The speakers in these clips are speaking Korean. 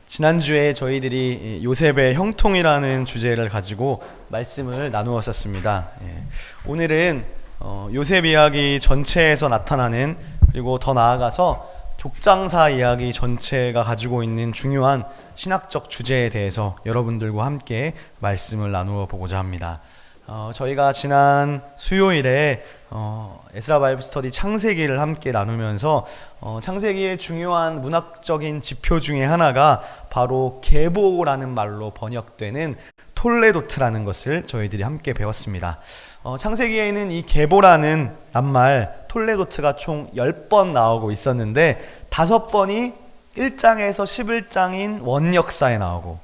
지난주에 저희들이 요셉의 형통이라는 주제를 가지고 말씀을 나누었었습니다. 오늘은 요셉 이야기 전체에서 나타나는, 그리고 더 나아가서 족장사 이야기 전체가 가지고 있는 중요한 신학적 주제에 대해서 여러분들과 함께 말씀을 나누어 보고자 합니다. 저희가 지난 수요일에 에스라 바이블 스터디 창세기를 함께 나누면서 창세기의 중요한 문학적인 지표 중에 하나가 바로 계보라는 말로 번역되는 톨레도트라는 것을 저희들이 함께 배웠습니다. 창세기에는 이 계보라는 낱말 톨레도트가 총 10번 나오고 있었는데 5번이 1장에서 11장인 원역사에 나오고,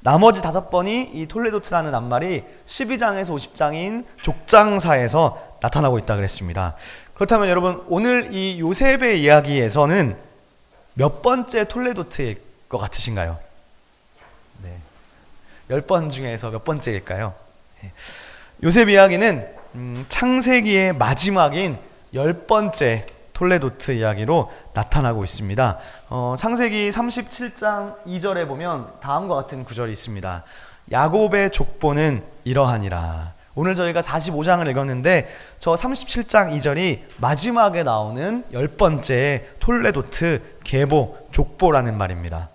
나머지 5번이 이 톨레도트라는 낱말이 12장에서 50장인 족장사에서 나타나고 있다 그랬습니다. 그렇다면 여러분, 오늘 이 요셉의 이야기에서는 몇 번째 톨레도트일 것 같으신가요? 네. 10번 중에서 몇 번째일까요? 요셉 이야기는 창세기의 마지막인 10번째 톨레도트 이야기로 나타나고 있습니다. 창세기 37장 2절에 보면 다음과 같은 구절이 있습니다. 야곱의 족보는 이러하니라. 오늘 저희가 45장을 읽었는데 저 37장 2절이 마지막에 나오는 10번째 톨레도트 계보, 족보라는 말입니다.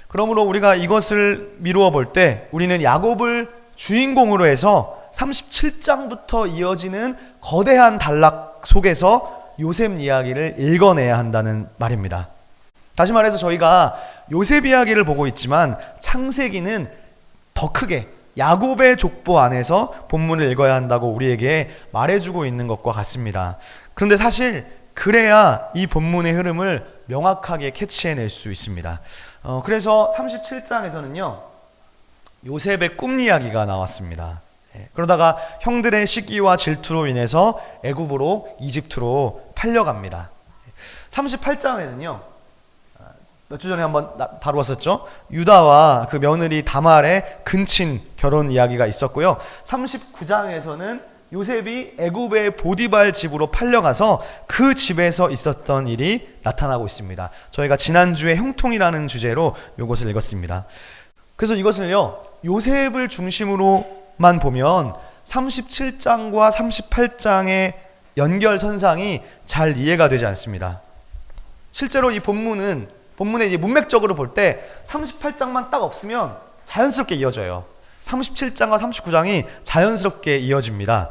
그러므로 우리가 이것을 미루어 볼 때 우리는 야곱을 주인공으로 해서 37장부터 이어지는 거대한 단락 속에서 요셉 이야기를 읽어내야 한다는 말입니다. 다시 말해서 저희가 요셉 이야기를 보고 있지만 창세기는 더 크게 야곱의 족보 안에서 본문을 읽어야 한다고 우리에게 말해주고 있는 것과 같습니다. 그런데 사실 그래야 이 본문의 흐름을 명확하게 캐치해낼 수 있습니다. 그래서 37장에서는요 요셉의 꿈 이야기가 나왔습니다. 그러다가 형들의 시기와 질투로 인해서 애굽으로, 이집트로 팔려갑니다. 38장에는요 몇 주 전에 한번 다루었었죠. 유다와 그 며느리 다말의 근친 결혼 이야기가 있었고요. 39장에서는 요셉이 애굽의 보디발 집으로 팔려가서 그 집에서 있었던 일이 나타나고 있습니다. 저희가 지난주에 형통이라는 주제로 이것을 읽었습니다. 그래서 이것을요 요셉을 중심으로만 보면 37장과 38장의 연결선상이 잘 이해가 되지 않습니다. 실제로 이 본문의 이제 문맥적으로 볼 때 38장만 딱 없으면 자연스럽게 이어져요. 37장과 39장이 자연스럽게 이어집니다.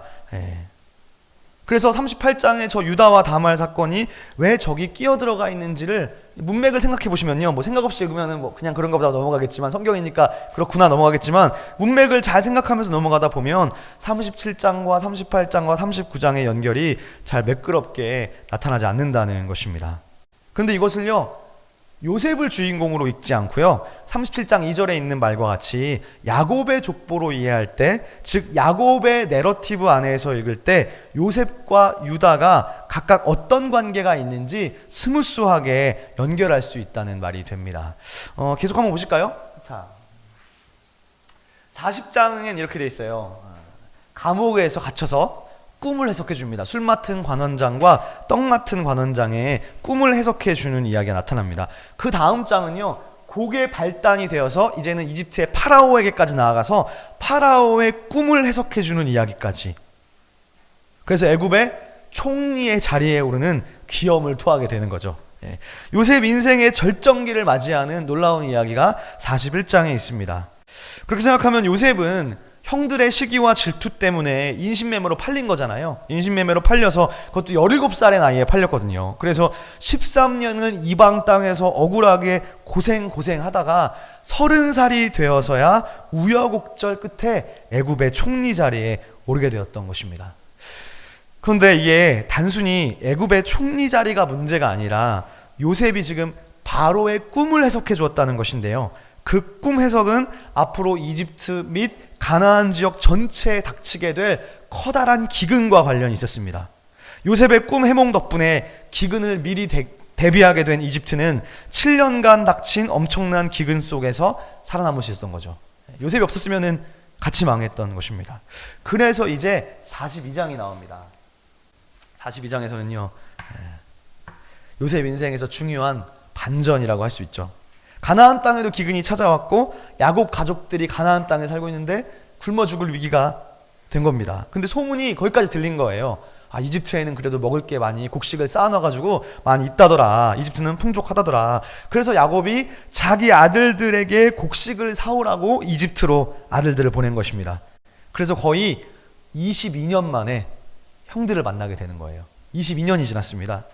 그래서 38장의 저 유다와 다말 사건이 왜 저기 끼어 들어가 있는지를 문맥을 생각해 보시면요, 뭐 생각 없이 읽으면은 뭐 그냥 그런가 보다 넘어가겠지만, 성경이니까 그렇구나 넘어가겠지만, 문맥을 잘 생각하면서 넘어가다 보면 37장과 38장과 39장의 연결이 잘 매끄럽게 나타나지 않는다는 것입니다. 그런데 이것을요 요셉을 주인공으로 읽지 않고요 37장 2절에 있는 말과 같이 야곱의 족보로 이해할 때, 즉 야곱의 내러티브 안에서 읽을 때 요셉과 유다가 각각 어떤 관계가 있는지 스무스하게 연결할 수 있다는 말이 됩니다. 계속 한번 보실까요? 자, 40장엔 이렇게 돼 있어요. 감옥에서 갇혀서 꿈을 해석해 줍니다. 술 맡은 관원장과 떡 맡은 관원장의 꿈을 해석해 주는 이야기가 나타납니다. 그 다음 장은요 곡의 발단이 되어서 이제는 이집트의 파라오에게까지 나아가서 파라오의 꿈을 해석해 주는 이야기까지. 그래서 애굽의 총리의 자리에 오르는 귀염을 토하게 되는 거죠. 요셉 인생의 절정기를 맞이하는 놀라운 이야기가 41장에 있습니다. 그렇게 생각하면 요셉은 형들의 시기와 질투 때문에 인신매매로 팔린 거잖아요. 인신매매로 팔려서 그것도 17살의 나이에 팔렸거든요. 그래서 13년을 이방 땅에서 억울하게 고생하다가 30살이 되어서야 우여곡절 끝에 애굽의 총리 자리에 오르게 되었던 것입니다. 그런데 이게 단순히 애굽의 총리 자리가 문제가 아니라 요셉이 지금 바로의 꿈을 해석해 주었다는 것인데요, 그 꿈 해석은 앞으로 이집트 및 가나안 지역 전체에 닥치게 될 커다란 기근과 관련이 있었습니다. 요셉의 꿈 해몽 덕분에 기근을 미리 대비하게 된 이집트는 7년간 닥친 엄청난 기근 속에서 살아남을 수 있었던 거죠. 요셉이 없었으면 같이 망했던 것입니다. 그래서 이제 42장이 나옵니다. 42장에서는요 요셉 인생에서 중요한 반전이라고 할 수 있죠. 가나안 땅에도 기근이 찾아왔고 야곱 가족들이 가나안 땅에 살고 있는데 굶어 죽을 위기가 된 겁니다. 근데 소문이 거기까지 들린 거예요. 아, 이집트에는 그래도 먹을 게 많이 곡식을 쌓아놔가지고 많이 있다더라. 이집트는 풍족하다더라. 그래서 야곱이 자기 아들들에게 곡식을 사오라고 이집트로 아들들을 보낸 것입니다. 그래서 거의 22년 만에 형들을 만나게 되는 거예요. 22년이 지났습니다.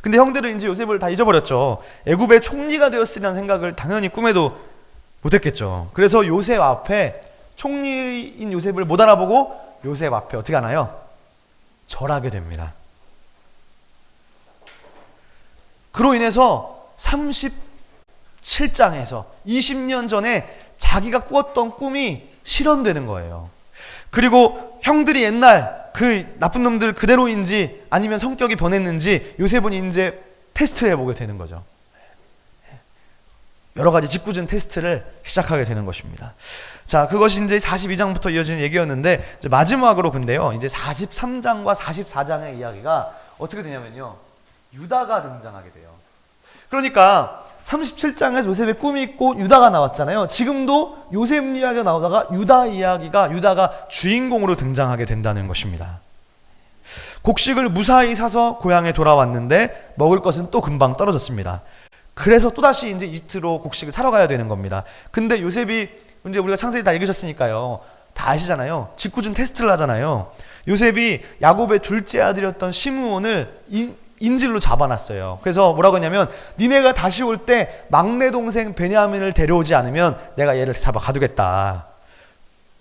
근데 형들은 이제 요셉을 다 잊어버렸죠. 애굽의 총리가 되었으리라는 생각을 당연히 꿈에도 못했겠죠. 그래서 요셉 앞에, 총리인 요셉을 못 알아보고 요셉 앞에 어떻게 하나요? 절하게 됩니다. 그로 인해서 37장에서 20년 전에 자기가 꾸었던 꿈이 실현되는 거예요. 그리고 형들이 옛날 그 나쁜 놈들 그대로인지 아니면 성격이 변했는지 요셉은 이제 테스트해 보게 되는 거죠. 여러 가지 짓궂은 테스트를 시작하게 되는 것입니다. 자, 그것이 이제 42장부터 이어지는 얘기였는데, 이제 마지막으로 근데요, 이제 43장과 44장의 이야기가 어떻게 되냐면요, 유다가 등장하게 돼요. 그러니까 37장에서 요셉의 꿈이 있고 유다가 나왔잖아요. 지금도 요셉 이야기가 나오다가 유다가 주인공으로 등장하게 된다는 것입니다. 곡식을 무사히 사서 고향에 돌아왔는데 먹을 것은 또 금방 떨어졌습니다. 그래서 또다시 이제 이집트로 곡식을 사러 가야 되는 겁니다. 근데 요셉이, 이제 우리가 창세기 다 읽으셨으니까요, 다 아시잖아요. 짓궂은 테스트를 하잖아요. 요셉이 야곱의 둘째 아들이었던 시므온을 인질로 잡아놨어요. 그래서 뭐라고 했냐면, 니네가 다시 올 때 막내 동생 베냐민을 데려오지 않으면 내가 얘를 잡아 가두겠다.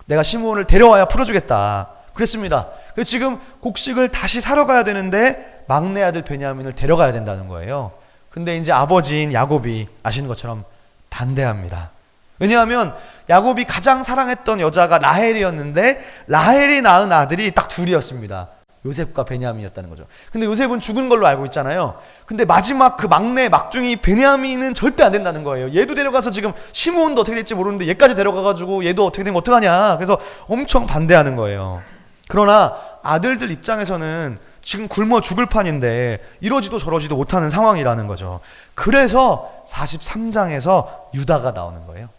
내가 시므온을 데려와야 풀어주겠다. 그랬습니다. 그래서 지금 곡식을 다시 사러 가야 되는데 막내 아들 베냐민을 데려가야 된다는 거예요. 근데 이제 아버지인 야곱이 아시는 것처럼 반대합니다. 왜냐하면 야곱이 가장 사랑했던 여자가 라헬이었는데 라헬이 낳은 아들이 딱 둘이었습니다. 요셉과 베냐민이었다는 거죠. 근데 요셉은 죽은 걸로 알고 있잖아요. 근데 마지막 그 막내 막둥이 베냐민은 절대 안 된다는 거예요. 얘도 데려가서 지금 시므온도 어떻게 될지 모르는데 얘까지 데려가가지고 얘도 어떻게 되면 어떡하냐. 그래서 엄청 반대하는 거예요. 그러나 아들들 입장에서는 지금 굶어 죽을 판인데 이러지도 저러지도 못하는 상황이라는 거죠. 그래서 43장에서 유다가 나오는 거예요.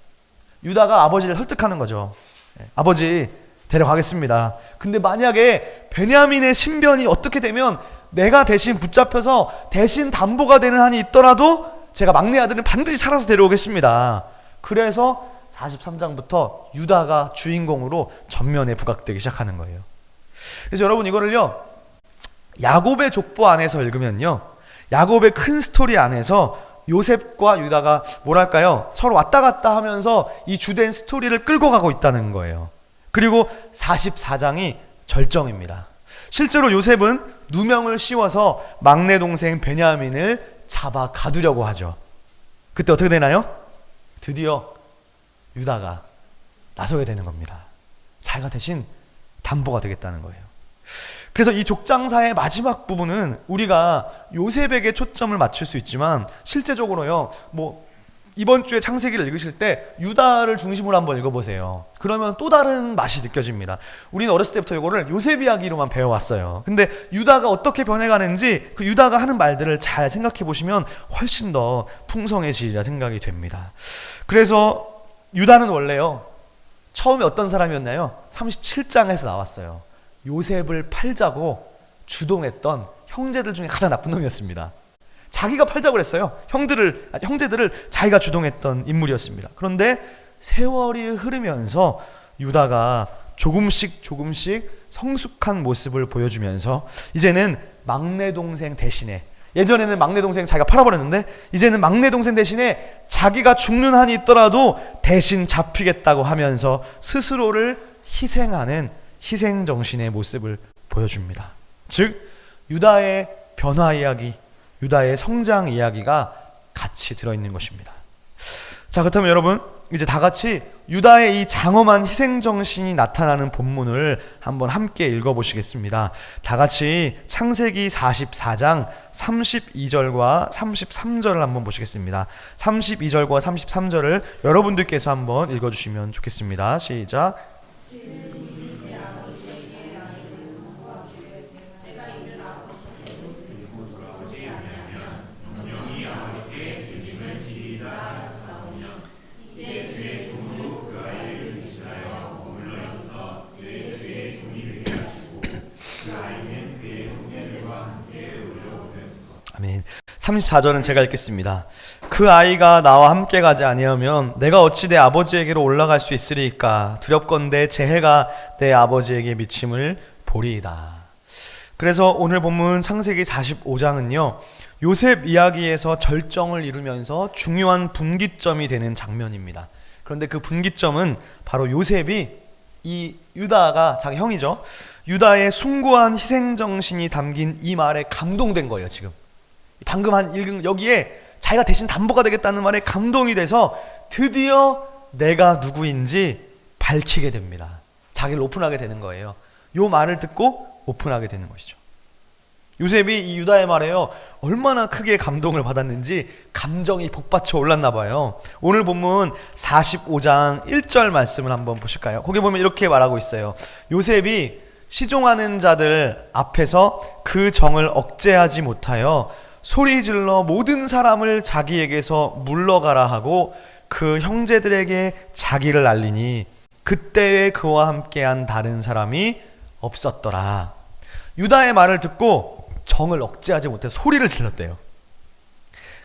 유다가 아버지를 설득하는 거죠. 아버지 데려가겠습니다. 근데 만약에 베냐민의 신변이 어떻게 되면 내가 대신 붙잡혀서 대신 담보가 되는 한이 있더라도 제가 막내 아들은 반드시 살아서 데려오겠습니다. 그래서 43장부터 유다가 주인공으로 전면에 부각되기 시작하는 거예요. 그래서 여러분 이거를요, 야곱의 족보 안에서 읽으면요, 야곱의 큰 스토리 안에서 요셉과 유다가 뭐랄까요, 서로 왔다 갔다 하면서 이 주된 스토리를 끌고 가고 있다는 거예요. 그리고 44장이 절정입니다. 실제로 요셉은 누명을 씌워서 막내 동생 베냐민을 잡아 가두려고 하죠. 그때 어떻게 되나요? 드디어 유다가 나서게 되는 겁니다. 자기가 대신 담보가 되겠다는 거예요. 그래서 이 족장사의 마지막 부분은 우리가 요셉에게 초점을 맞출 수 있지만 실제적으로요, 이번 주에 창세기를 읽으실 때 유다를 중심으로 한번 읽어보세요. 그러면 또 다른 맛이 느껴집니다. 우리는 어렸을 때부터 이거를 요셉 이야기로만 배워왔어요. 근데 유다가 어떻게 변해가는지 그 유다가 하는 말들을 잘 생각해 보시면 훨씬 더 풍성해지리라 생각이 됩니다. 그래서 유다는 원래요, 처음에 어떤 사람이었나요? 37장에서 나왔어요. 요셉을 팔자고 주동했던 형제들 중에 가장 나쁜 놈이었습니다. 자기가 팔자고 그랬어요. 형제들을 자기가 주동했던 인물이었습니다. 그런데 세월이 흐르면서 유다가 조금씩 성숙한 모습을 보여주면서 이제는 막내 동생 대신에, 예전에는 막내 동생 자기가 팔아버렸는데 이제는 막내 동생 대신에 자기가 죽는 한이 있더라도 대신 잡히겠다고 하면서 스스로를 희생하는 희생정신의 모습을 보여줍니다. 즉 유다의 변화 이야기, 유다의 성장 이야기가 같이 들어있는 것입니다. 자, 그렇다면 여러분 이제 다 같이 유다의 이 장엄한 희생정신이 나타나는 본문을 한번 함께 읽어보시겠습니다. 다 같이 창세기 44장 32절과 33절을 한번 보시겠습니다. 32절과 33절을 여러분들께서 한번 읽어주시면 좋겠습니다. 시작. 아멘. 34절은 제가 읽겠습니다. 그 아이가 나와 함께 가지 아니하면 내가 어찌 내 아버지에게로 올라갈 수 있으리까? 두렵건대 제 해가 내 아버지에게 미침을 보리이다. 그래서 오늘 본문 창세기 45장은요, 요셉 이야기에서 절정을 이루면서 중요한 분기점이 되는 장면입니다. 그런데 그 분기점은 바로 요셉이 이 유다가 자기 형이죠. 유다의 숭고한 희생정신이 담긴 이 말에 감동된 거예요. 지금 방금 한 읽은 여기에 자기가 대신 담보가 되겠다는 말에 감동이 돼서 드디어 내가 누구인지 밝히게 됩니다. 자기를 오픈하게 되는 거예요. 요 말을 듣고 오픈하게 되는 것이죠. 요셉이 이 유다의 말에요, 얼마나 크게 감동을 받았는지 감정이 복받쳐 올랐나 봐요. 오늘 본문 45장 1절 말씀을 한번 보실까요? 거기 보면 이렇게 말하고 있어요. 요셉이 시종하는 자들 앞에서 그 정을 억제하지 못하여 소리질러 모든 사람을 자기에게서 물러가라 하고 그 형제들에게 자기를 알리니 그때에 그와 함께한 다른 사람이 없었더라. 유다의 말을 듣고 정을 억제하지 못해서 소리를 질렀대요.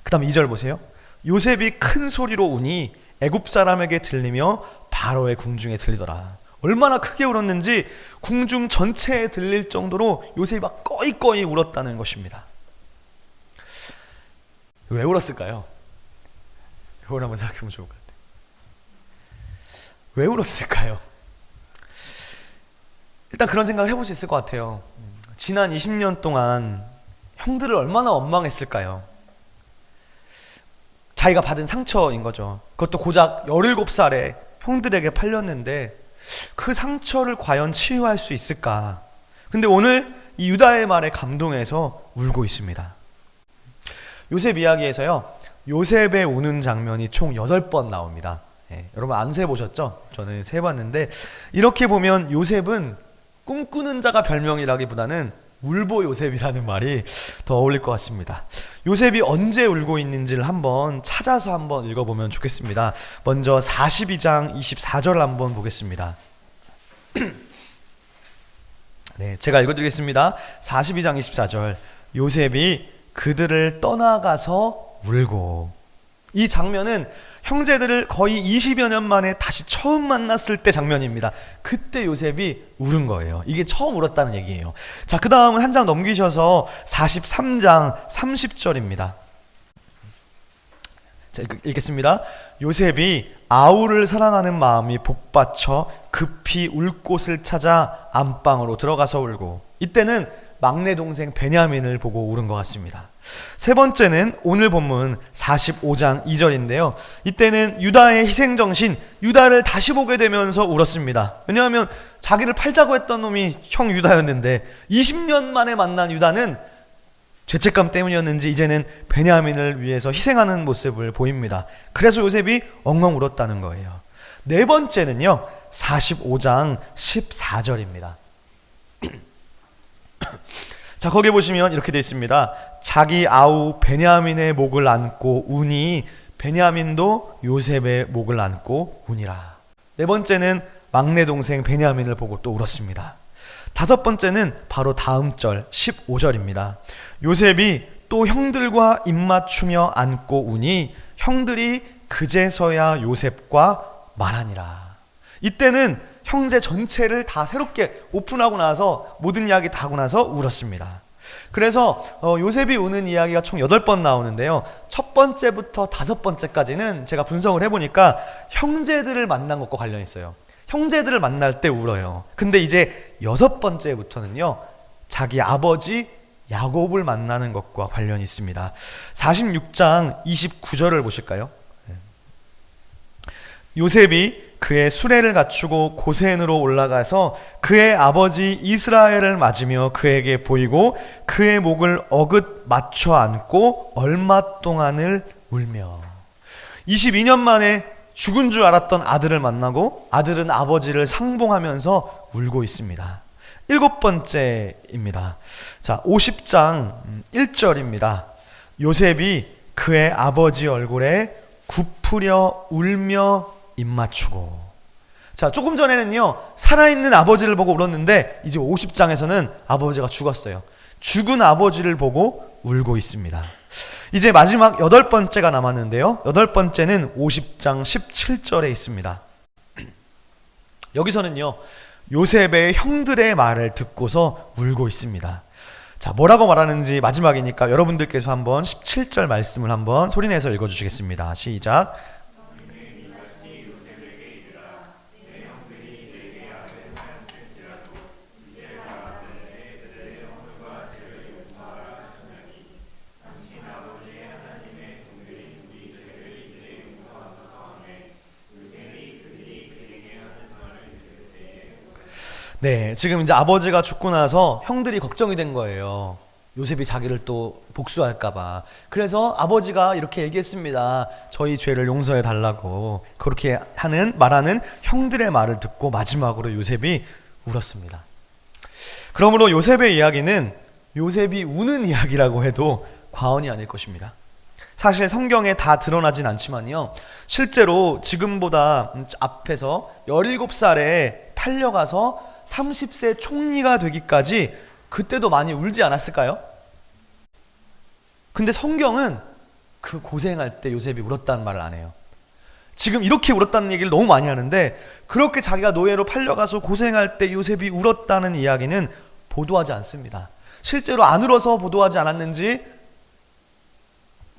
그 다음 2절 보세요. 요셉이 큰 소리로 우니 애굽 사람에게 들리며 바로의 궁중에 들리더라. 얼마나 크게 울었는지 궁중 전체에 들릴 정도로 요셉이 막 꺼이꺼이 울었다는 것입니다. 왜 울었을까요? 이걸 한번 생각해보면 좋을 것 같아요. 왜 울었을까요? 일단 그런 생각을 해볼 수 있을 것 같아요. 지난 20년 동안 형들을 얼마나 원망했을까요? 자기가 받은 상처인 거죠. 그것도 고작 17살에 형들에게 팔렸는데 그 상처를 과연 치유할 수 있을까? 근데 오늘 이 유다의 말에 감동해서 울고 있습니다. 요셉 이야기에서요, 요셉의 우는 장면이 총 8번 나옵니다. 여러분 안 세보셨죠? 저는 세봤는데 이렇게 보면 요셉은 꿈꾸는 자가 별명이라기보다는 울보 요셉이라는 말이 더 어울릴 것 같습니다. 요셉이 언제 울고 있는지를 한번 찾아서 한번 읽어보면 좋겠습니다. 먼저 42장 24절 한번 보겠습니다. 네, 제가 읽어드리겠습니다. 42장 24절. 요셉이 그들을 떠나가서 울고. 이 장면은 형제들을 거의 20여 년 만에 다시 처음 만났을 때 장면입니다. 그때 요셉이 울은 거예요. 이게 처음 울었다는 얘기예요. 자, 그 다음은 한 장 넘기셔서 43장 30절입니다. 자, 읽겠습니다. 요셉이 아우를 사랑하는 마음이 복받쳐 급히 울 곳을 찾아 안방으로 들어가서 울고. 이때는 막내 동생 베냐민을 보고 울은 것 같습니다. 세 번째는 오늘 본문 45장 2절인데요. 이때는 유다의 희생정신, 유다를 다시 보게 되면서 울었습니다. 왜냐하면 자기를 팔자고 했던 놈이 형 유다였는데 20년 만에 만난 유다는 죄책감 때문이었는지 이제는 베냐민을 위해서 희생하는 모습을 보입니다. 그래서 요셉이 엉엉 울었다는 거예요. 네 번째는요, 45장 14절입니다. 자, 거기 보시면 이렇게 되어 있습니다. 자기 아우 베냐민의 목을 안고 우니 베냐민도 요셉의 목을 안고 우니라. 네 번째는 막내 동생 베냐민을 보고 또 울었습니다. 다섯 번째는 바로 다음 절 15절입니다. 요셉이 또 형들과 입맞추며 안고 우니 형들이 그제서야 요셉과 말하니라. 이때는 형제 전체를 다 새롭게 오픈하고 나서 모든 이야기 다 하고 나서 울었습니다. 그래서 요셉이 우는 이야기가 총 8번 나오는데요. 첫 번째부터 5번째까지는 제가 분석을 해보니까 형제들을 만난 것과 관련이 있어요. 형제들을 만날 때 울어요. 근데 이제 6번째부터는요, 자기 아버지 야곱을 만나는 것과 관련이 있습니다. 46장 29절을 보실까요? 요셉이 그의 수레를 갖추고 고센으로 올라가서 그의 아버지 이스라엘을 맞으며 그에게 보이고 그의 목을 어긋 맞춰 안고 얼마 동안을 울며. 22년 만에 죽은 줄 알았던 아들을 만나고 아들은 아버지를 상봉하면서 울고 있습니다. 7번째입니다. 자, 50장 1절입니다. 요셉이 그의 아버지 얼굴에 굽으려 울며 입맞추고. 자, 조금 전에는요 살아있는 아버지를 보고 울었는데 이제 50장에서는 아버지가 죽었어요. 죽은 아버지를 보고 울고 있습니다. 이제 마지막 8번째가 남았는데요. 8번째는 50장 17절에 있습니다. 여기서는요, 요셉의 형들의 말을 듣고서 울고 있습니다. 자, 뭐라고 말하는지 마지막이니까 여러분들께서 한번 17절 말씀을 한번 소리내서 읽어주시겠습니다. 시작. 네, 지금 이제 아버지가 죽고 나서 형들이 걱정이 된 거예요. 요셉이 자기를 또 복수할까봐. 그래서 아버지가 이렇게 얘기했습니다. 저희 죄를 용서해 달라고. 그렇게 말하는 형들의 말을 듣고 마지막으로 요셉이 울었습니다. 그러므로 요셉의 이야기는 요셉이 우는 이야기라고 해도 과언이 아닐 것입니다. 사실 성경에 다 드러나진 않지만요, 실제로 지금보다 앞에서 17살에 팔려가서 30세 총리가 되기까지 그때도 많이 울지 않았을까요? 근데 성경은 그 고생할 때 요셉이 울었다는 말을 안 해요. 지금 이렇게 울었다는 얘기를 너무 많이 하는데, 그렇게 자기가 노예로 팔려가서 고생할 때 요셉이 울었다는 이야기는 보도하지 않습니다. 실제로 안 울어서 보도하지 않았는지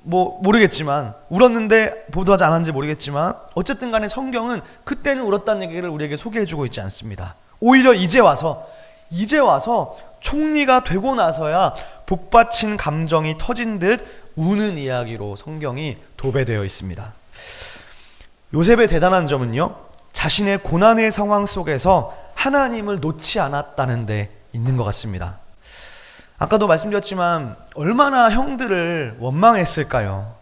모르겠지만, 울었는데 보도하지 않았는지 모르겠지만, 어쨌든 간에 성경은 그때는 울었다는 얘기를 우리에게 소개해주고 있지 않습니다. 오히려 이제 와서 총리가 되고 나서야 복받친 감정이 터진 듯 우는 이야기로 성경이 도배되어 있습니다. 요셉의 대단한 점은요, 자신의 고난의 상황 속에서 하나님을 놓지 않았다는 데 있는 것 같습니다. 아까도 말씀드렸지만 얼마나 형들을 원망했을까요?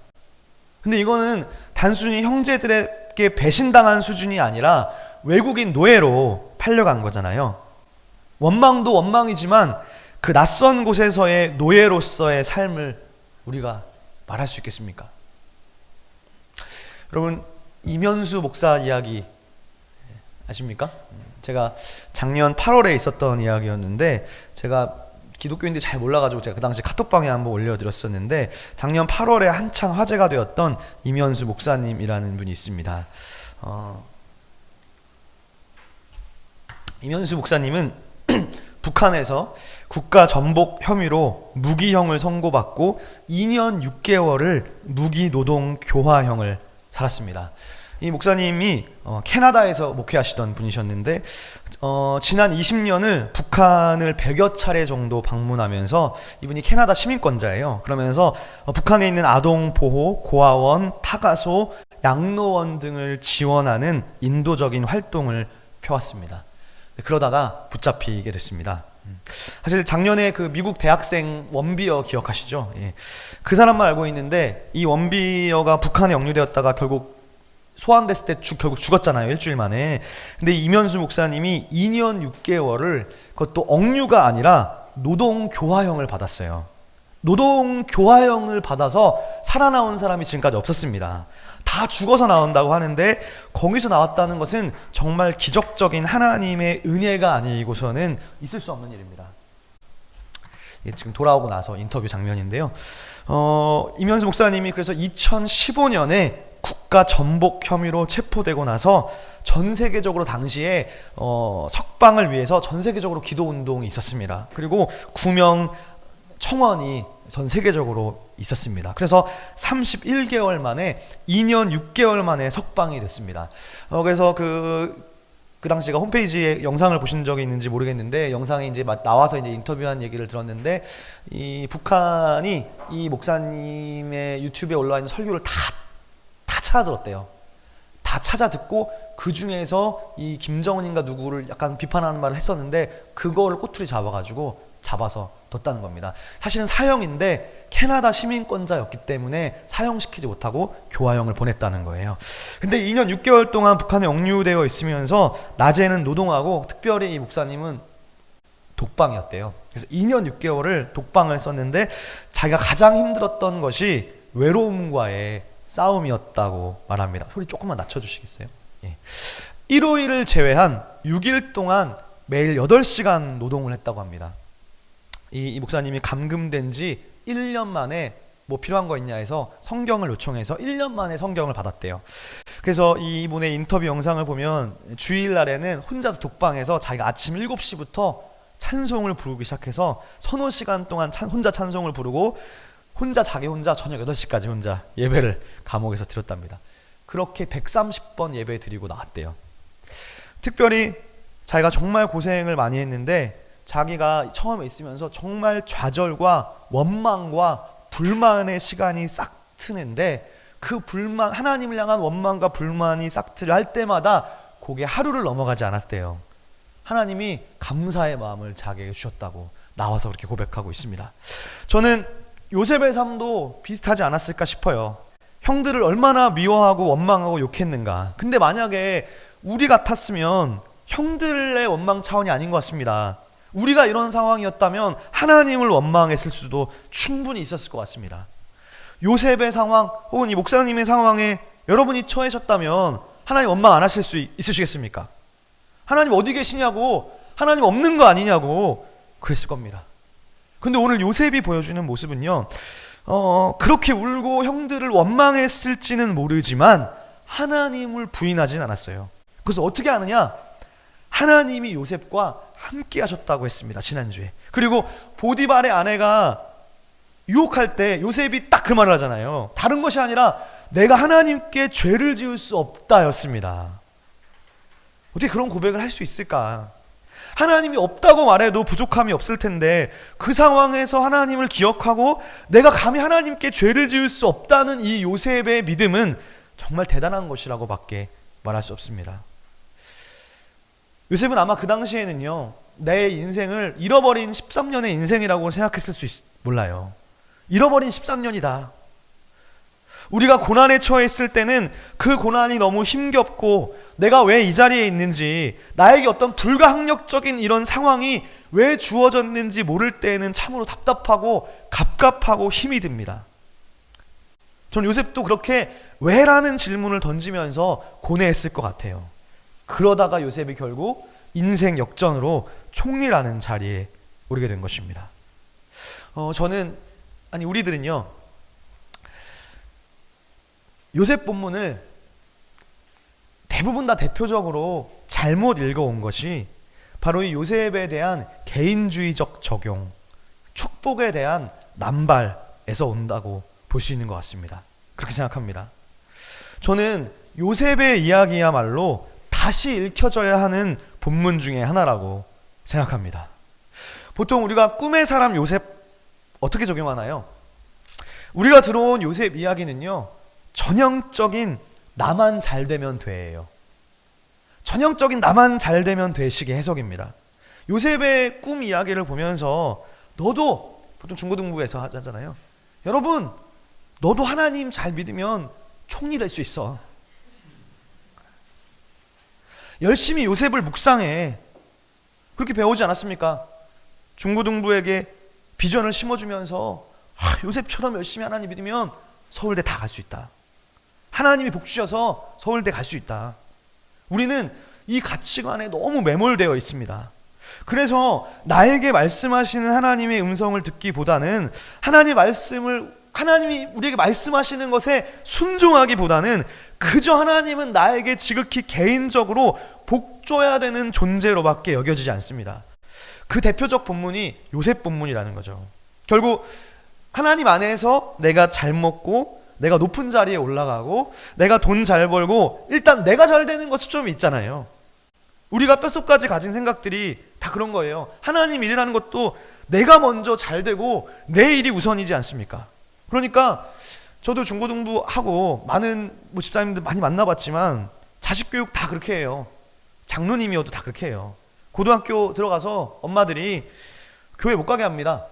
근데 이거는 단순히 형제들에게 배신당한 수준이 아니라 외국인 노예로 팔려간 거잖아요. 원망도 원망이지만 그 낯선 곳에서의 노예로서의 삶을 우리가 말할 수 있겠습니까? 여러분, 이면수 목사 이야기 아십니까? 제가 작년 8월에 있었던 이야기였는데, 제가 기독교인들이 잘 몰라가지고 제가 그 당시 카톡방에 한번 올려드렸었는데, 작년 8월에 한창 화제가 되었던 이면수 목사님이라는 분이 있습니다. 이면수 목사님은 북한에서 국가 전복 혐의로 무기형을 선고받고 2년 6개월을 무기노동 교화형을 살았습니다. 이 목사님이 캐나다에서 목회하시던 분이셨는데, 지난 20년을 북한을 100여 차례 정도 방문하면서, 이분이 캐나다 시민권자예요. 그러면서 북한에 있는 아동보호, 고아원, 타가소, 양로원 등을 지원하는 인도적인 활동을 펴왔습니다. 그러다가 붙잡히게 됐습니다. 사실 작년에 그 미국 대학생 원비어 기억하시죠? 예. 그 사람만 알고 있는데, 이 원비어가 북한에 억류되었다가 결국 소환됐을 때 결국 죽었잖아요. 일주일 만에. 근데 이면수 목사님이 2년 6개월을 그것도 억류가 아니라 노동교화형을 받았어요. 노동교화형을 받아서 살아나온 사람이 지금까지 없었습니다. 다 죽어서 나온다고 하는데, 거기서 나왔다는 것은 정말 기적적인 하나님의 은혜가 아니고서는 있을 수 없는 일입니다. 지금 돌아오고 나서 인터뷰 장면인데요. 이면수 목사님이 그래서 2015년에 국가 전복 혐의로 체포되고 나서 전 세계적으로 당시에 석방을 위해서 전 세계적으로 기도 운동이 있었습니다. 그리고 구명 청원이 전 세계적으로 있었습니다. 그래서 31개월 만에 2년 6개월 만에 석방이 됐습니다. 그래서 그 당시가 홈페이지에 영상을 보신 적이 있는지 모르겠는데, 영상에 이제 나와서 이제 인터뷰한 얘기를 들었는데, 이 북한이 이 목사님의 유튜브에 올라와 있는 설교를 다 찾아 들었대요. 다 찾아 듣고 그 중에서 이 김정은인가 누구를 약간 비판하는 말을 했었는데, 그거를 꼬투리 잡아서 뒀다는 겁니다. 사실은 사형인데 캐나다 시민권자였기 때문에 사형시키지 못하고 교화형을 보냈다는 거예요. 근데 2년 6개월 동안 북한에 억류되어 있으면서 낮에는 노동하고, 특별히 이 목사님은 독방이었대요. 그래서 2년 6개월을 독방을 썼는데, 자기가 가장 힘들었던 것이 외로움과의 싸움이었다고 말합니다. 소리 조금만 낮춰주시겠어요? 예. 일요일을 제외한 6일 동안 매일 8시간 노동을 했다고 합니다. 이 목사님이 감금된 지 1년 만에 뭐 필요한 거 있냐 해서 성경을 요청해서 1년 만에 성경을 받았대요. 그래서 이분의 인터뷰 영상을 보면 주일날에는 혼자서 독방에서 자기가 아침 7시부터 찬송을 부르기 시작해서 서너 시간 동안 혼자 찬송을 부르고 자기 혼자 저녁 8시까지 혼자 예배를 감옥에서 드렸답니다. 그렇게 130번 예배 드리고 나왔대요. 특별히 자기가 정말 고생을 많이 했는데 자기가 처음에 있으면서 정말 좌절과 원망과 불만의 시간이 싹 트는데 그 불만, 하나님을 향한 원망과 불만이 싹트려 할 때마다 그게 하루를 넘어가지 않았대요. 하나님이 감사의 마음을 자기에게 주셨다고 나와서 그렇게 고백하고 있습니다. 저는 요셉의 삶도 비슷하지 않았을까 싶어요. 형들을 얼마나 미워하고 원망하고 욕했는가. 근데 만약에 우리 같았으면 형들의 원망 차원이 아닌 것 같습니다. 우리가 이런 상황이었다면 하나님을 원망했을 수도 충분히 있었을 것 같습니다. 요셉의 상황 혹은 이 목사님의 상황에 여러분이 처해셨다면 하나님 원망 안 하실 수 있으시겠습니까? 하나님 어디 계시냐고, 하나님 없는 거 아니냐고 그랬을 겁니다. 근데 오늘 요셉이 보여주는 모습은요, 그렇게 울고 형들을 원망했을지는 모르지만 하나님을 부인하진 않았어요. 그래서 어떻게 아느냐? 하나님이 요셉과 함께 하셨다고 했습니다, 지난주에. 그리고 보디발의 아내가 유혹할 때 요셉이 딱 그 말을 하잖아요. 다른 것이 아니라 내가 하나님께 죄를 지을 수 없다였습니다. 어떻게 그런 고백을 할 수 있을까? 하나님이 없다고 말해도 부족함이 없을 텐데 그 상황에서 하나님을 기억하고 내가 감히 하나님께 죄를 지을 수 없다는 이 요셉의 믿음은 정말 대단한 것이라고 밖에 말할 수 없습니다. 요셉은 아마 그 당시에는요, 내 인생을 잃어버린 13년의 인생이라고 생각했을 수 몰라요. 잃어버린 13년이다. 우리가 고난에 처했을 때는 그 고난이 너무 힘겹고 내가 왜 이 자리에 있는지, 나에게 어떤 불가항력적인 이런 상황이 왜 주어졌는지 모를 때에는 참으로 답답하고 갑갑하고 힘이 듭니다. 저는 요셉도 그렇게 왜라는 질문을 던지면서 고뇌했을 것 같아요. 그러다가 요셉이 결국 인생 역전으로 총리라는 자리에 오르게 된 것입니다. 우리들은요, 요셉 본문을 대부분 다 대표적으로 잘못 읽어온 것이 바로 이 요셉에 대한 개인주의적 적용, 축복에 대한 남발에서 온다고 볼 수 있는 것 같습니다. 그렇게 생각합니다. 저는 요셉의 이야기야말로 다시 읽혀져야 하는 본문 중에 하나라고 생각합니다. 보통 우리가 꿈의 사람 요셉 어떻게 적용하나요? 우리가 들어온 요셉 이야기는요, 전형적인 나만 잘 되면 돼예요. 전형적인 나만 잘 되면 돼식의 해석입니다. 요셉의 꿈 이야기를 보면서 너도, 보통 중고등부에서 하잖아요, 여러분 너도 하나님 잘 믿으면 총리 될 수 있어. 열심히 요셉을 묵상해. 그렇게 배우지 않았습니까? 중고등부에게 비전을 심어주면서 요셉처럼 열심히 하나님 믿으면 서울대 다 갈 수 있다. 하나님이 복 주셔서 서울대 갈 수 있다. 우리는 이 가치관에 너무 매몰되어 있습니다. 그래서 나에게 말씀하시는 하나님의 음성을 듣기보다는 하나님이 우리에게 말씀하시는 것에 순종하기보다는 그저 하나님은 나에게 지극히 개인적으로 복 줘야 되는 존재로밖에 여겨지지 않습니다. 그 대표적 본문이 요셉 본문이라는 거죠. 결국 하나님 안에서 내가 잘 먹고 내가 높은 자리에 올라가고 내가 돈 잘 벌고 일단 내가 잘 되는 것이 좀 있잖아요. 우리가 뼛속까지 가진 생각들이 다 그런 거예요. 하나님 일이라는 것도 내가 먼저 잘 되고 내 일이 우선이지 않습니까? 그러니까 저도 중고등부하고 많은 집사님들 많이 만나봤지만 자식 교육 다 그렇게 해요. 장로님이어도 다 그렇게 해요. 고등학교 들어가서 엄마들이 교회 못 가게 합니다.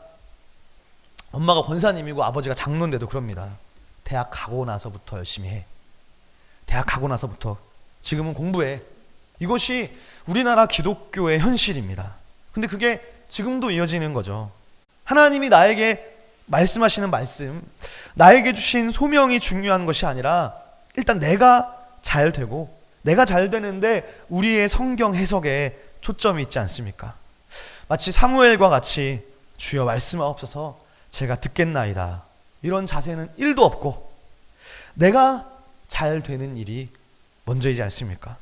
엄마가 권사님이고 아버지가 장로인데도 그럽니다. 대학 가고 나서부터 열심히 해. 대학 가고 나서부터 지금은 공부해. 이것이 우리나라 기독교의 현실입니다. 근데 그게 지금도 이어지는 거죠. 하나님이 나에게 말씀하시는 말씀, 나에게 주신 소명이 중요한 것이 아니라 일단 내가 잘 되고 내가 잘 되는데 우리의 성경 해석에 초점이 있지 않습니까? 마치 사무엘과 같이 주여 말씀하옵소서 제가 듣겠나이다. 이런 자세는 1도 없고 내가 잘 되는 일이 먼저이지 않습니까?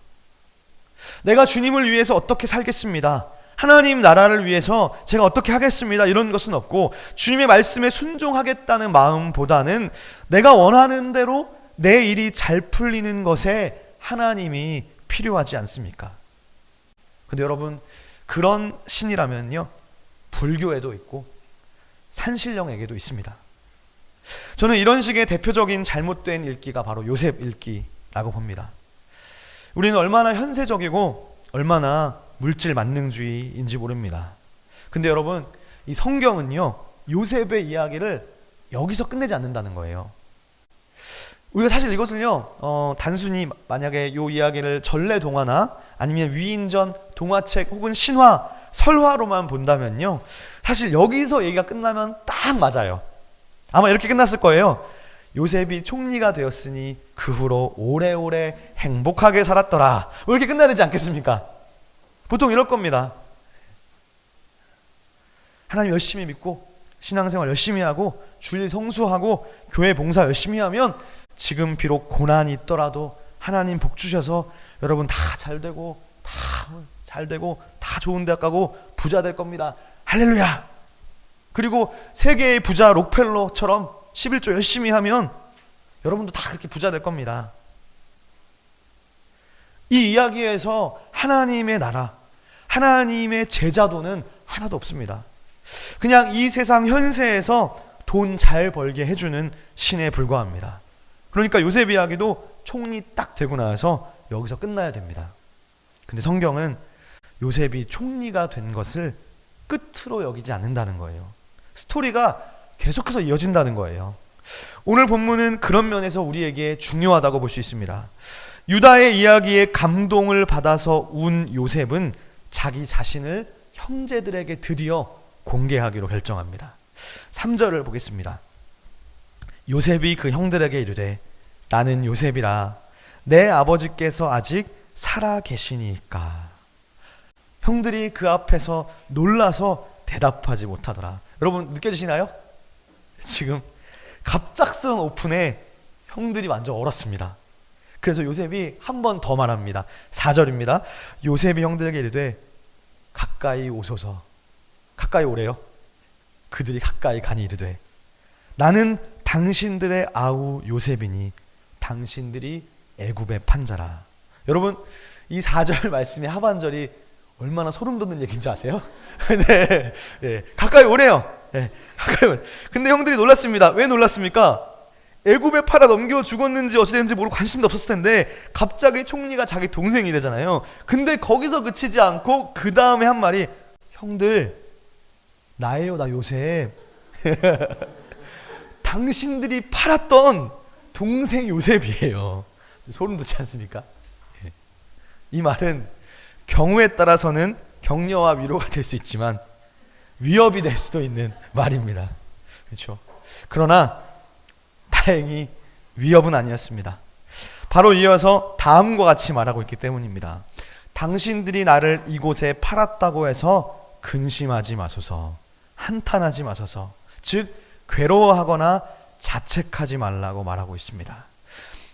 내가 주님을 위해서 어떻게 살겠습니다. 하나님 나라를 위해서 제가 어떻게 하겠습니다. 이런 것은 없고 주님의 말씀에 순종하겠다는 마음보다는 내가 원하는 대로 내 일이 잘 풀리는 것에 하나님이 필요하지 않습니까? 근데 여러분, 그런 신이라면요, 불교에도 있고 산신령에게도 있습니다. 저는 이런 식의 대표적인 잘못된 읽기가 바로 요셉 읽기라고 봅니다. 우리는 얼마나 현세적이고 얼마나 물질 만능주의인지 모릅니다. 근데 여러분, 이 성경은요, 요셉의 이야기를 여기서 끝내지 않는다는 거예요. 우리가 사실 이것을요, 단순히 만약에 이 이야기를 전래 동화나 아니면 위인전 동화책 혹은 신화, 설화로만 본다면요, 사실 여기서 얘기가 끝나면 딱 맞아요. 아마 이렇게 끝났을 거예요. 요셉이 총리가 되었으니 그 후로 오래오래 행복하게 살았더라. 뭐 이렇게 끝나야 되지 않겠습니까? 보통 이럴 겁니다. 하나님 열심히 믿고 신앙생활 열심히 하고 주일 성수하고 교회 봉사 열심히 하면 지금 비록 고난이 있더라도 하나님 복 주셔서 여러분 다 잘 되고 다 좋은 대학 가고 부자 될 겁니다. 할렐루야. 그리고 세계의 부자 록펠러처럼 11조 열심히 하면 여러분도 다 그렇게 부자 될 겁니다. 이 이야기에서 하나님의 나라, 하나님의 제자도는 하나도 없습니다. 그냥 이 세상 현세에서 돈 잘 벌게 해주는 신에 불과합니다. 그러니까 요셉 이야기도 총리 딱 되고 나서 여기서 끝나야 됩니다. 근데 성경은 요셉이 총리가 된 것을 끝으로 여기지 않는다는 거예요. 스토리가 계속해서 이어진다는 거예요. 오늘 본문은 그런 면에서 우리에게 중요하다고 볼 수 있습니다. 유다의 이야기에 감동을 받아서 운 요셉은 자기 자신을 형제들에게 드디어 공개하기로 결정합니다. 3절을 보겠습니다. 요셉이 그 형들에게 이르되 나는 요셉이라 내 아버지께서 아직 살아 계시니까. 형들이 그 앞에서 놀라서 대답하지 못하더라. 여러분 느껴지시나요? 지금 갑작스러운 오픈에 형들이 완전 얼었습니다. 그래서 요셉이 한 번 더 말합니다. 4절입니다. 요셉이 형들에게 이르되 가까이 오소서. 가까이 오래요. 그들이 가까이 가니 이르되 나는 당신들의 아우 요셉이니 당신들이 애굽의 판자라. 여러분 이 4절 말씀의 하반절이 얼마나 소름 돋는 얘기인 줄 아세요? 네, 네, 가까이 오래요. 네, 가까이 오래. 근데 형들이 놀랐습니다. 왜 놀랐습니까? 애굽에 팔아 넘겨 죽었는지 어찌됐는지 모르고 관심도 없었을 텐데 갑자기 총리가 자기 동생이 되잖아요. 근데 거기서 그치지 않고 그 다음에 한 말이 형들 나예요, 나 요셉. 당신들이 팔았던 동생 요셉이에요. 소름 돋지 않습니까? 이 말은 경우에 따라서는 격려와 위로가 될 수 있지만 위협이 될 수도 있는 말입니다. 그렇죠? 그러나 다행히 위협은 아니었습니다. 바로 이어서 다음과 같이 말하고 있기 때문입니다. 당신들이 나를 이곳에 팔았다고 해서 근심하지 마소서, 한탄하지 마소서, 즉 괴로워하거나 자책하지 말라고 말하고 있습니다.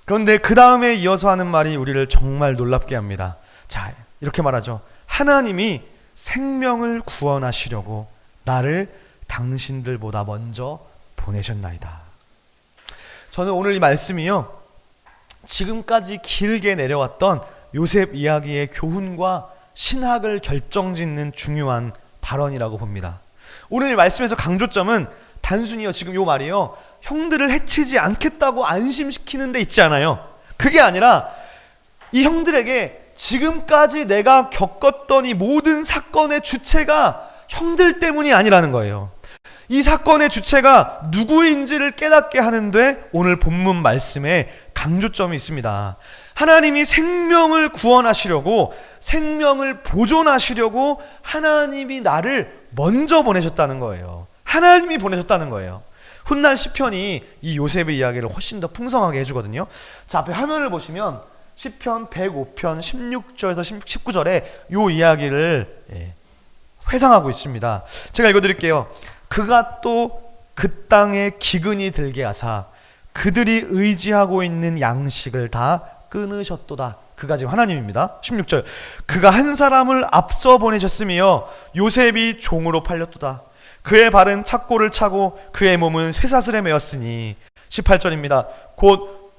그런데 그 다음에 이어서 하는 말이 우리를 정말 놀랍게 합니다. 자, 이렇게 말하죠. 하나님이 생명을 구원하시려고 나를 당신들보다 먼저 보내셨나이다. 저는 오늘 이 말씀이요, 지금까지 길게 내려왔던 요셉 이야기의 교훈과 신학을 결정짓는 중요한 발언이라고 봅니다. 오늘 말씀에서 강조점은 단순히요, 지금 요 말이요, 형들을 해치지 않겠다고 안심시키는 데 있지 않아요. 그게 아니라 이 형들에게 지금까지 내가 겪었던 이 모든 사건의 주체가 형들 때문이 아니라는 거예요. 이 사건의 주체가 누구인지를 깨닫게 하는데 오늘 본문 말씀에 강조점이 있습니다. 하나님이 생명을 구원하시려고, 생명을 보존하시려고 하나님이 나를 먼저 보내셨다는 거예요. 하나님이 보내셨다는 거예요. 훗날 시편이 이 요셉의 이야기를 훨씬 더 풍성하게 해주거든요. 자, 앞에 화면을 보시면 시편 105편 16절에서 19절에 이 이야기를 회상하고 있습니다. 제가 읽어드릴게요. 그가 또 그 땅에 기근이 들게 하사 그들이 의지하고 있는 양식을 다 끊으셨도다. 그가 지금 하나님입니다. 16절 그가 한 사람을 앞서 보내셨으며 요셉이 종으로 팔렸도다. 그의 발은 착고를 차고 그의 몸은 쇠사슬에 매었으니 18절입니다. 곧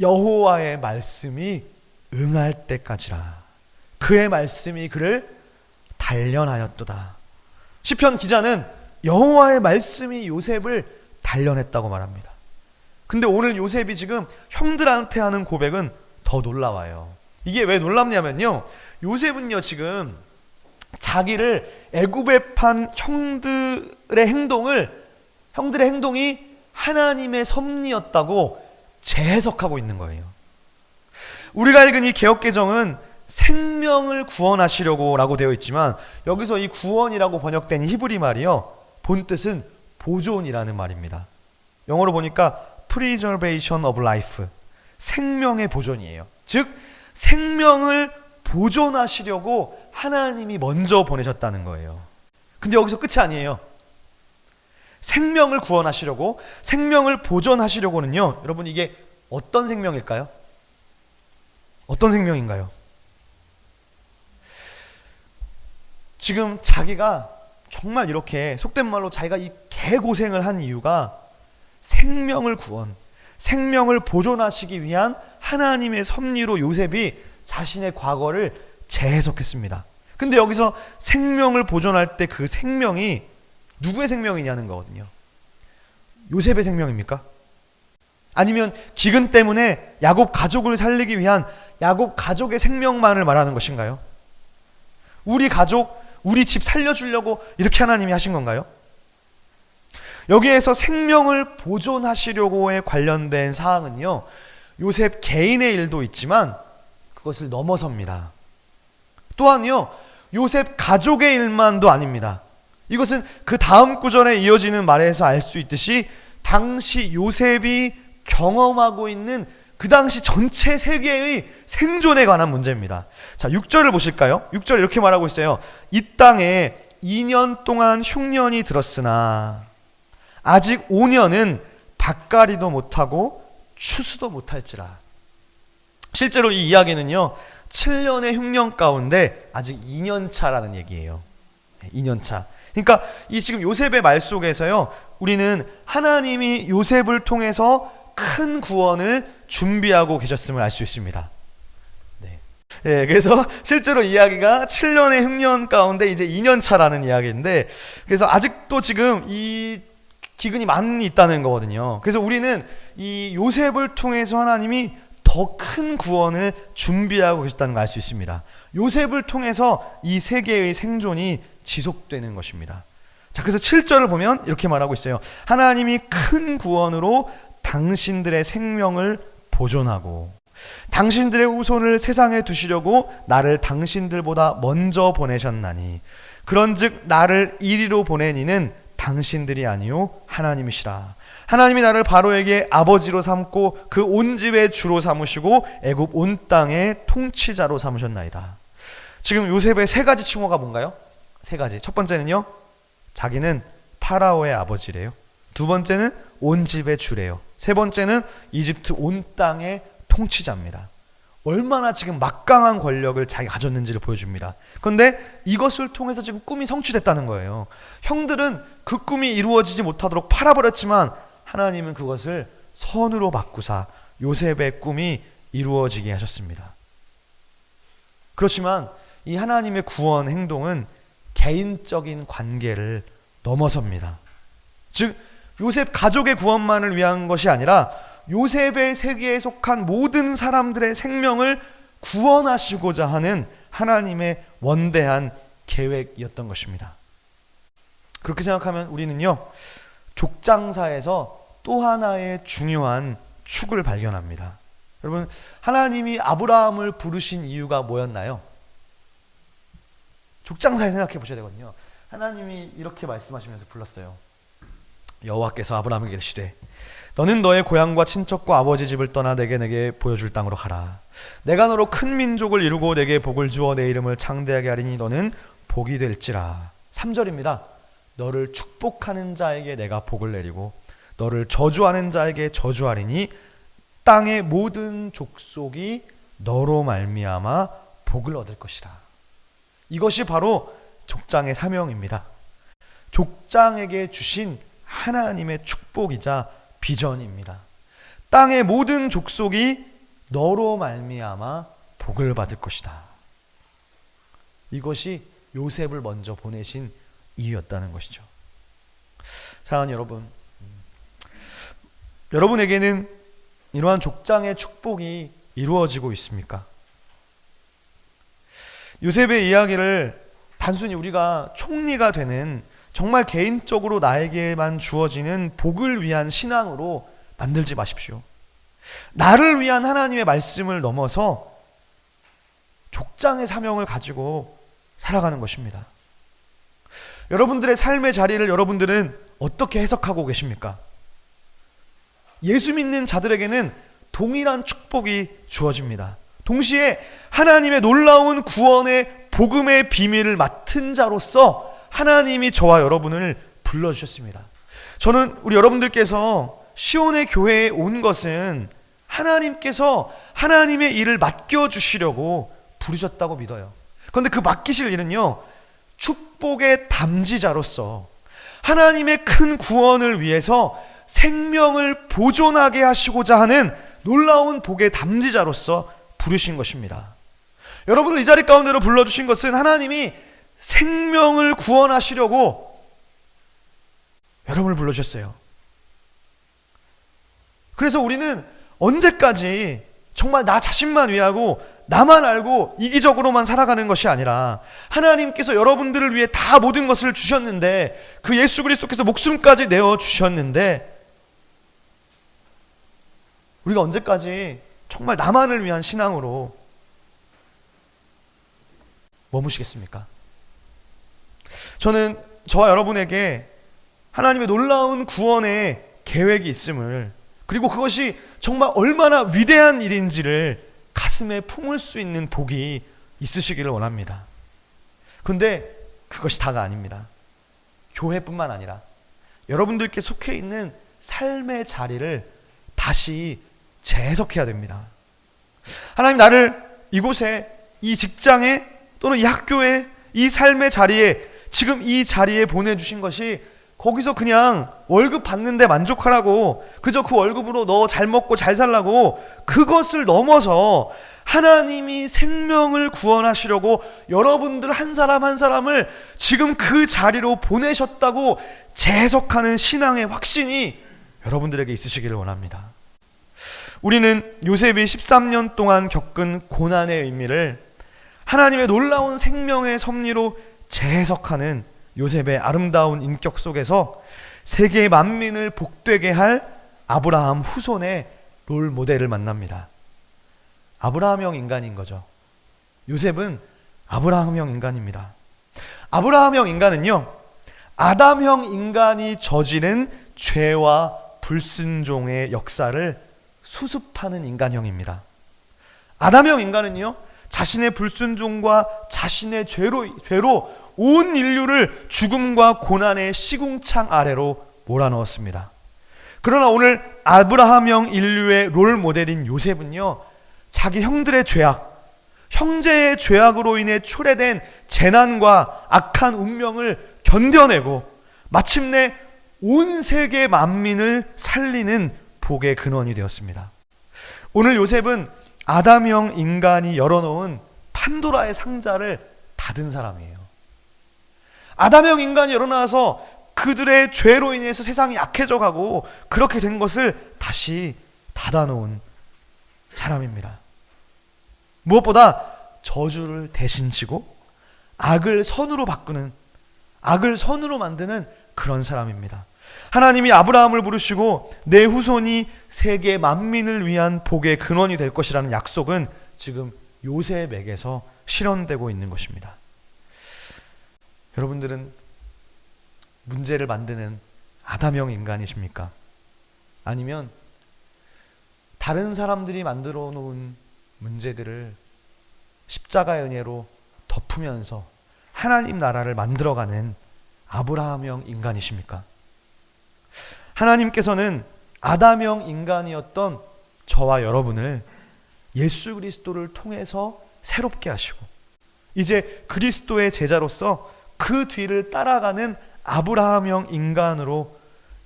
여호와의 말씀이 응할 때까지라. 그의 말씀이 그를 단련하였도다. 시편 기자는 여호와의 말씀이 요셉을 단련했다고 말합니다. 근데 오늘 요셉이 지금 형들한테 하는 고백은 더 놀라워요. 이게 왜 놀랍냐면요, 요셉은요 지금 자기를 애굽에 판 형들의 행동이 하나님의 섭리였다고 재해석하고 있는 거예요. 우리가 읽은 이 개역개정은 생명을 구원하시려고 라고 되어 있지만, 여기서 이 구원이라고 번역된 히브리 말이요, 본 뜻은 보존이라는 말입니다. 영어로 보니까 preservation of life, 생명의 보존이에요. 즉 생명을 보존하시려고 하나님이 먼저 보내셨다는 거예요. 근데 여기서 끝이 아니에요. 생명을 구원하시려고, 생명을 보존하시려고는요, 여러분 이게 어떤 생명일까요? 어떤 생명인가요? 지금 자기가 정말 이렇게 속된 말로 자기가 이 개고생을 한 이유가 생명을 생명을 보존하시기 위한 하나님의 섭리로 요셉이 자신의 과거를 재해석했습니다. 근데 여기서 생명을 보존할 때 그 생명이 누구의 생명이냐는 거거든요. 요셉의 생명입니까? 아니면 기근 때문에 야곱 가족을 살리기 위한 야곱 가족의 생명만을 말하는 것인가요? 우리 가족, 우리 집 살려주려고 이렇게 하나님이 하신 건가요? 여기에서 생명을 보존하시려고에 관련된 사항은요, 요셉 개인의 일도 있지만 그것을 넘어섭니다. 또한요, 요셉 가족의 일만도 아닙니다. 이것은 그 다음 구절에 이어지는 말에서 알 수 있듯이 당시 요셉이 경험하고 있는 그 당시 전체 세계의 생존에 관한 문제입니다. 자, 6절을 보실까요? 6절 이렇게 말하고 있어요. 이 땅에 2년 동안 흉년이 들었으나 아직 5년은 밭가리도 못하고 추수도 못할지라. 실제로 이 이야기는요, 7년의 흉년 가운데 아직 2년 차라는 얘기예요. 2년 차. 그러니까 이 지금 요셉의 말 속에서요, 우리는 하나님이 요셉을 통해서 큰 구원을 준비하고 계셨음을 알 수 있습니다. 네. 예, 그래서 실제로 이야기가 7년의 흉년 가운데 이제 2년 차라는 이야기인데, 그래서 아직도 지금 이 기근이 많이 있다는 거거든요. 그래서 우리는 이 요셉을 통해서 하나님이 더 큰 구원을 준비하고 계셨다는 걸 알 수 있습니다. 요셉을 통해서 이 세계의 생존이 지속되는 것입니다. 자, 그래서 7절을 보면 이렇게 말하고 있어요. 하나님이 큰 구원으로 당신들의 생명을 보존하고 당신들의 후손을 세상에 두시려고 나를 당신들보다 먼저 보내셨나니 그런즉 나를 이리로 보낸 이는 당신들이 아니요 하나님이시라. 하나님이 나를 바로에게 아버지로 삼고 그 온 집의 주로 삼으시고 애굽 온 땅의 통치자로 삼으셨나이다. 지금 요셉의 세 가지 칭호가 뭔가요? 세 가지. 첫 번째는요, 자기는 파라오의 아버지래요. 두 번째는 온 집의 주래요. 세 번째는 이집트 온 땅의 통치자입니다. 얼마나 지금 막강한 권력을 자기가 가졌는지를 보여줍니다. 그런데 이것을 통해서 지금 꿈이 성취됐다는 거예요. 형들은 그 꿈이 이루어지지 못하도록 팔아버렸지만 하나님은 그것을 선으로 바꾸사 요셉의 꿈이 이루어지게 하셨습니다. 그렇지만 이 하나님의 구원 행동은 개인적인 관계를 넘어섭니다. 즉 요셉 가족의 구원만을 위한 것이 아니라 요셉의 세계에 속한 모든 사람들의 생명을 구원하시고자 하는 하나님의 원대한 계획이었던 것입니다. 그렇게 생각하면 우리는요, 족장사에서 또 하나의 중요한 축을 발견합니다. 여러분, 하나님이 아브라함을 부르신 이유가 뭐였나요? 족장사에 생각해 보셔야 되거든요. 하나님이 이렇게 말씀하시면서 불렀어요. 여호와께서 아브라함에게 이르시되 너는 너의 고향과 친척과 아버지 집을 떠나 내게 보여줄 땅으로 가라. 내가 너로 큰 민족을 이루고 내게 복을 주어 내 이름을 창대하게 하리니 너는 복이 될지라. 3절입니다. 너를 축복하는 자에게 내가 복을 내리고 너를 저주하는 자에게 저주하리니 땅의 모든 족속이 너로 말미암아 복을 얻을 것이라. 이것이 바로 족장의 사명입니다. 족장에게 주신 하나님의 축복이자 비전입니다. 땅의 모든 족속이 너로 말미암아 복을 받을 것이다. 이것이 요셉을 먼저 보내신 이유였다는 것이죠. 사랑하는 여러분, 여러분에게는 이러한 족장의 축복이 이루어지고 있습니까? 요셉의 이야기를 단순히 우리가 총리가 되는 정말 개인적으로 나에게만 주어지는 복을 위한 신앙으로 만들지 마십시오. 나를 위한 하나님의 말씀을 넘어서 족장의 사명을 가지고 살아가는 것입니다. 여러분들의 삶의 자리를 여러분들은 어떻게 해석하고 계십니까? 예수 믿는 자들에게는 동일한 축복이 주어집니다. 동시에 하나님의 놀라운 구원의 복음의 비밀을 맡은 자로서 하나님이 저와 여러분을 불러주셨습니다. 저는 우리 여러분들께서 시온의 교회에 온 것은 하나님께서 하나님의 일을 맡겨주시려고 부르셨다고 믿어요. 그런데 그 맡기실 일은요, 축복의 담지자로서 하나님의 큰 구원을 위해서 생명을 보존하게 하시고자 하는 놀라운 복의 담지자로서 부르신 것입니다. 여러분을 이 자리 가운데로 불러주신 것은 하나님이 생명을 구원하시려고 여러분을 불러주셨어요. 그래서 우리는 언제까지 정말 나 자신만 위하고 나만 알고 이기적으로만 살아가는 것이 아니라 하나님께서 여러분들을 위해 다 모든 것을 주셨는데, 그 예수 그리스도께서 목숨까지 내어주셨는데 우리가 언제까지 정말 나만을 위한 신앙으로 머무시겠습니까? 저는 저와 여러분에게 하나님의 놀라운 구원의 계획이 있음을, 그리고 그것이 정말 얼마나 위대한 일인지를 가슴에 품을 수 있는 복이 있으시기를 원합니다. 근데 그것이 다가 아닙니다. 교회뿐만 아니라 여러분들께 속해 있는 삶의 자리를 다시 재해석해야 됩니다. 하나님, 나를 이곳에, 이 직장에, 또는 이 학교에, 이 삶의 자리에, 지금 이 자리에 보내주신 것이 거기서 그냥 월급 받는데 만족하라고, 그저 그 월급으로 너 잘 먹고 잘 살라고, 그것을 넘어서 하나님이 생명을 구원하시려고 여러분들 한 사람 한 사람을 지금 그 자리로 보내셨다고 재해석하는 신앙의 확신이 여러분들에게 있으시기를 원합니다. 우리는 요셉이 13년 동안 겪은 고난의 의미를 하나님의 놀라운 생명의 섭리로 재해석하는 요셉의 아름다운 인격 속에서 세계 만민을 복되게 할 아브라함 후손의 롤 모델을 만납니다. 아브라함형 인간인 거죠. 요셉은 아브라함형 인간입니다. 아브라함형 인간은요, 아담형 인간이 저지른 죄와 불순종의 역사를 수습하는 인간형입니다. 아담형 인간은요, 자신의 불순종과 자신의 죄로 온 인류를 죽음과 고난의 시궁창 아래로 몰아넣었습니다. 그러나 오늘 아브라함형 인류의 롤 모델인 요셉은요, 자기 형들의 죄악, 형제의 죄악으로 인해 초래된 재난과 악한 운명을 견뎌내고 마침내 온 세계 만민을 살리는 복의 근원이 되었습니다. 오늘 요셉은 아담형 인간이 열어놓은 판도라의 상자를 닫은 사람이에요. 아담형 인간이 열어놔서 그들의 죄로 인해서 세상이 약해져 가고 그렇게 된 것을 다시 닫아놓은 사람입니다. 무엇보다 저주를 대신 지고 악을 선으로 바꾸는, 악을 선으로 만드는 그런 사람입니다. 하나님이 아브라함을 부르시고 내 후손이 세계 만민을 위한 복의 근원이 될 것이라는 약속은 지금 요셉에게서 실현되고 있는 것입니다. 여러분들은 문제를 만드는 아담형 인간이십니까? 아니면 다른 사람들이 만들어 놓은 문제들을 십자가의 은혜로 덮으면서 하나님 나라를 만들어가는 아브라함형 인간이십니까? 하나님께서는 아담형 인간이었던 저와 여러분을 예수 그리스도를 통해서 새롭게 하시고 이제 그리스도의 제자로서 그 뒤를 따라가는 아브라함형 인간으로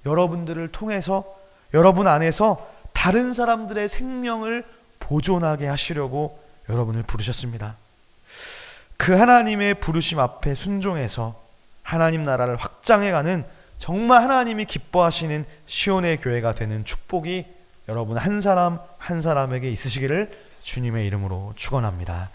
여러분들을 통해서 여러분 안에서 다른 사람들의 생명을 보존하게 하시려고 여러분을 부르셨습니다. 그 하나님의 부르심 앞에 순종해서 하나님 나라를 확장해가는 정말 하나님이 기뻐하시는 시온의 교회가 되는 축복이 여러분 한 사람 한 사람에게 있으시기를 주님의 이름으로 축원합니다.